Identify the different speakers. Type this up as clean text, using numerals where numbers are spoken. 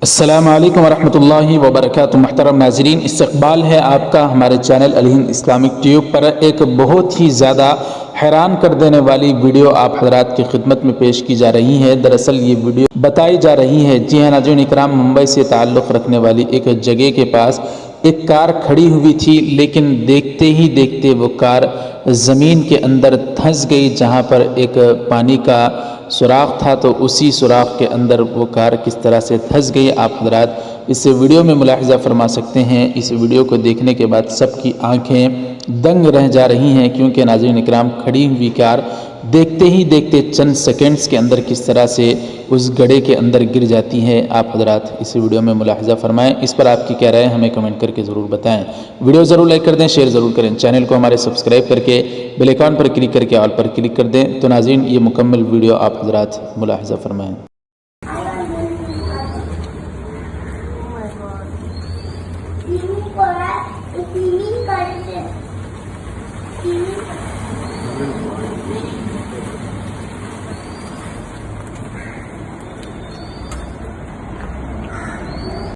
Speaker 1: السلام علیکم ورحمۃ اللہ وبرکاتہ۔ محترم ناظرین، استقبال ہے آپ کا ہمارے چینل الہند اسلامک ٹیوب پر۔ ایک بہت ہی زیادہ حیران کر دینے والی ویڈیو آپ حضرات کی خدمت میں پیش کی جا رہی ہے۔ دراصل یہ ویڈیو بتائی جا رہی ہے، جی ہاں ناظرین اکرام، ممبئی سے تعلق رکھنے والی ایک جگہ کے پاس ایک کار کھڑی ہوئی تھی، لیکن دیکھتے ہی دیکھتے وہ کار زمین کے اندر دھنس گئی۔ جہاں پر ایک پانی کا سوراخ تھا تو اسی سوراخ کے اندر وہ کار کس طرح سے دھنس گئی، آپ حضرات اس ویڈیو میں ملاحظہ فرما سکتے ہیں۔ اس ویڈیو کو دیکھنے کے بعد سب کی آنکھیں دنگ رہ جا رہی ہیں، کیونکہ ناظرین اکرام کھڑی ہوئی کار دیکھتے ہی دیکھتے چند سیکنڈز کے اندر کس طرح سے اس گڑھے کے اندر گر جاتی ہے۔ آپ حضرات اس ویڈیو میں ملاحظہ فرمائیں، اس پر آپ کی کیا رائے ہمیں کمنٹ کر کے ضرور بتائیں۔ ویڈیو ضرور لائک کر دیں، شیئر ضرور کریں، چینل کو ہمارے سبسکرائب کر کے بیل آئیکن پر کلک کر کے آل پر کلک کر دیں۔ تو ناظرین یہ مکمل ویڈیو آپ حضرات ملاحظہ فرمائیں۔
Speaker 2: Swimming করা, swimming করছে, swimming